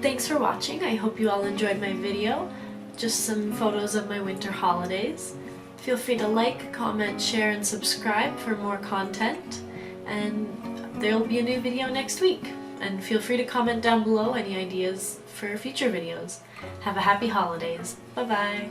thanks for watching. I hope you all enjoyed my video. Just some photos of my winter holidays. Feel free to like, comment, share, and subscribe for more content. And there'll be a new video next week. And feel free to comment down below any ideas for future videos. Have a happy holidays. Bye-bye.